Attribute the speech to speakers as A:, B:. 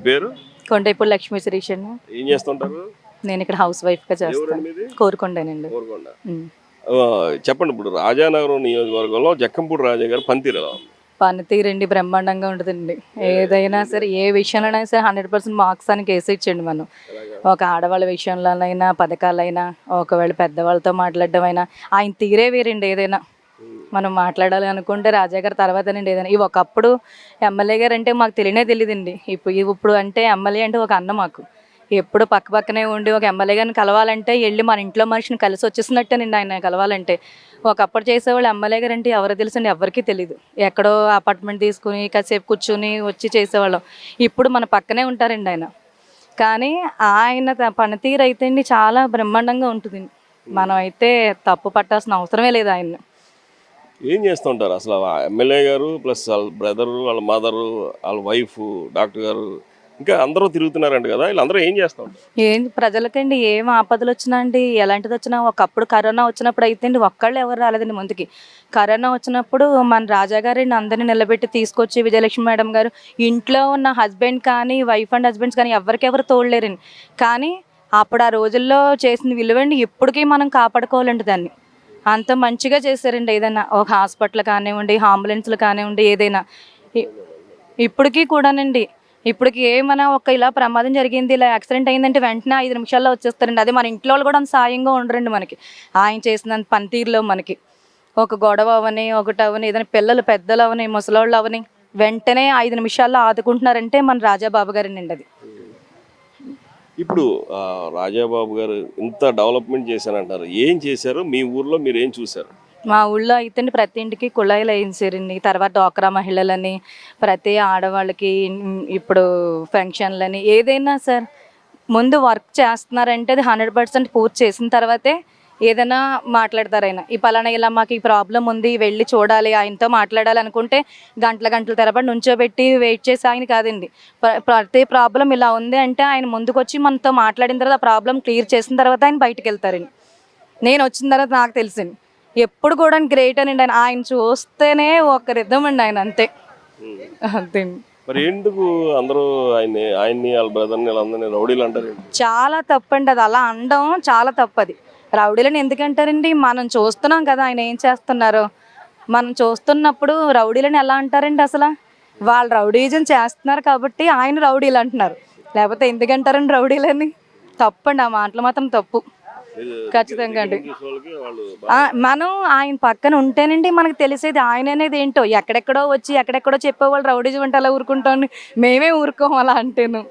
A: పేరు
B: కొండైపూడి లక్ష్మీ శిరీష్ అండి.
A: ఏం చేస్తుంటారు?
B: నేను ఇక్కడ హౌస్ వైఫ్గా
A: ఎవరండి
B: చేస్తాను.
A: మీది?
B: కోరుకొండేనండి.
A: కోరుకొండ.
B: ఉమ్.
A: చెప్పండి, ఇప్పుడు రాజానగరం నియోజకవర్గంలో జక్కంపూడి రాజా గారు పనితీరు ఎలా ఉంది?
B: పనితీరండి బ్రహ్మాండంగా ఉంటుందండి. ఏదైనా సరే ఏ విషయంలోనైనా సరే 100% మార్క్స్ అని కేసు ఇచ్చండి. మనం ఒక ఆడవాళ్ళ విషయంలోనైనా పథకాలైనా ఒకవేళ పెద్దవాళ్ళతో మాట్లాడడం అయినా ఆయన తీరే వేరండి. ఏదైనా మనం మాట్లాడాలి అనుకుంటే రాజా గారి తర్వాతనండి ఏదైనా. ఇవి ఒకప్పుడు ఎమ్మెల్యే గారు అంటే మాకు తెలియదండి. ఇప్పుడు అంటే ఎమ్మెల్యే అంటే ఒక అన్న మాకు. ఎప్పుడు పక్క పక్కనే ఉండి ఒక ఎమ్మెల్యే గారిని కలవాలంటే వెళ్ళి మన ఇంట్లో మనిషిని కలిసి వచ్చేసినట్టేనండి ఆయన కలవాలంటే. ఒకప్పుడు చేసేవాళ్ళు ఎమ్మెల్యే గారు అంటే ఎవరు తెలుసండి, ఎవరికీ తెలియదు. ఎక్కడో అపార్ట్మెంట్ తీసుకుని కాసేపు కూర్చుని వచ్చి చేసేవాళ్ళం. ఇప్పుడు మన పక్కనే ఉంటారండి ఆయన. కానీ ఆయన పనితీరు అయితే అండి చాలా బ్రహ్మాండంగా ఉంటుంది. మనం అయితే తప్పు పట్టాల్సిన అవసరమే లేదు ఆయన్ని.
A: ఏం చేస్తుంటారు అసలు? ఎమ్మెల్యే గారు ప్లస్ వాళ్ళ బ్రదరు, వాళ్ళ మదరు, వాళ్ళ వైఫ్, డాక్టర్ గారు, ఇంకా అందరూ తిరుగుతున్నారంట కదా, వీళ్ళందరూ ఏం చేస్తూ ఉంటారు?
B: ఏం ప్రజలకండి ఏం ఆపదలు వచ్చినా అండి, ఎలాంటిది వచ్చినా, ఒకప్పుడు కరోనా వచ్చినప్పుడు అయితే అండి ఒక్కళ్ళు ఎవరు రాలేదండి ముందుకి. కరోనా వచ్చినప్పుడు మన రాజా గారిని అందరినీ నిలబెట్టి తీసుకొచ్చి విజయలక్ష్మి మేడం గారు ఇంట్లో ఉన్న హస్బెండ్ కానీ వైఫ్ అండ్ హస్బెండ్స్ కానీ ఎవరికెవరు తోడలేరండి. కానీ అప్పుడు ఆ రోజుల్లో చేసిన విలువండి ఇప్పటికీ మనం కాపాడుకోవాలండి దాన్ని. అంత మంచిగా చేశారండి. ఏదైనా ఒక హాస్పిటల్ కానివ్వండి, అంబులెన్స్లు కానివ్వండి, ఏదైనా ఇప్పటికీ కూడానండి. ఇప్పటికి ఏమైనా ఒక ఇలా ప్రమాదం జరిగింది, ఇలా యాక్సిడెంట్ అయిందంటే వెంటనే 5 నిమిషాల్లో వచ్చేస్తారండి. అదే మన ఇంట్లో వాళ్ళు కూడా అంత సాయంగా ఉండరండి మనకి. ఆయన చేసినంత పనితీరులో మనకి ఒక గొడవ అవని, ఒకటి అవని, ఏదైనా పిల్లలు పెద్దలు అవని, ముసలోళ్ళు అవని వెంటనే 5 నిమిషాల్లో ఆదుకుంటున్నారంటే మన రాజాబాబు గారేనండి అది.
A: ఇప్పుడు రాజాబాబు గారు ఇంత డెవలప్మెంట్ చేశారంటారు, ఏం చేశారు? మీ ఊర్లో మీరు ఏం చూశారు?
B: మా ఊళ్ళో అయితే ప్రతి ఇంటికి కుళాయిలు వేయించారండి. తర్వాత డ్వాక్రా మహిళలని, ప్రతి ఆడవాళ్ళకి ఇప్పుడు ఫంక్షన్లని ఏదైనా సార్ ముందు వర్క్ చేస్తున్నారంటే అది 100% పూర్తి చేసిన తర్వాతే ఏదైనా మాట్లాడతారు ఆయన. ఈ పలానా ఇలా మాకు ఈ ప్రాబ్లం ఉంది, వెళ్ళి చూడాలి, ఆయనతో మాట్లాడాలి అనుకుంటే గంటల తరబడి నుంచోబెట్టి వెయిట్ చేసి ఆయన కాదండి. ప్రతి ప్రాబ్లం ఇలా ఉంది అంటే ఆయన ముందుకొచ్చి మనతో మాట్లాడిన తర్వాత ఆ ప్రాబ్లం క్లియర్ చేసిన తర్వాత ఆయన బయటకు వెళ్తారండి. నేను వచ్చిన తర్వాత నాకు తెలిసింది ఎప్పుడు కూడా గ్రేట్ అనండి ఆయన. ఆయన చూస్తేనే ఒక రిధం అండి ఆయన, అంతే అంతే.
A: మరి ఎందుకు అందరూ ఆయన్ని వాళ్ళ బ్రదర్ని వీళ్ళందరినీ రౌడీలు అంటారు?
B: చాలా తప్పండి అది, అలా అనడం చాలా తప్పది. రౌడీలని ఎందుకంటారండి? మనం చూస్తున్నాం కదా ఆయన ఏం చేస్తున్నారో. మనం చూస్తున్నప్పుడు రౌడీలని ఎలా అంటారండి? అసలు వాళ్ళు రౌడీజం చేస్తున్నారు కాబట్టి ఆయన రౌడీలు అంటున్నారు, లేకపోతే ఎందుకంటారండి రౌడీలని? తప్పండి, ఆ మాటలు మాత్రం తప్పు ఖచ్చితంగా అండి. మనం ఆయన పక్కన ఉంటేనండి మనకు తెలిసేది ఆయన అనేది ఏంటో. ఎక్కడెక్కడో వచ్చి ఎక్కడెక్కడో చెప్పేవాళ్ళు రౌడీజం అంటే అలా ఊరుకుంటాం, మేమే ఊరుకోం అలా అంటేను.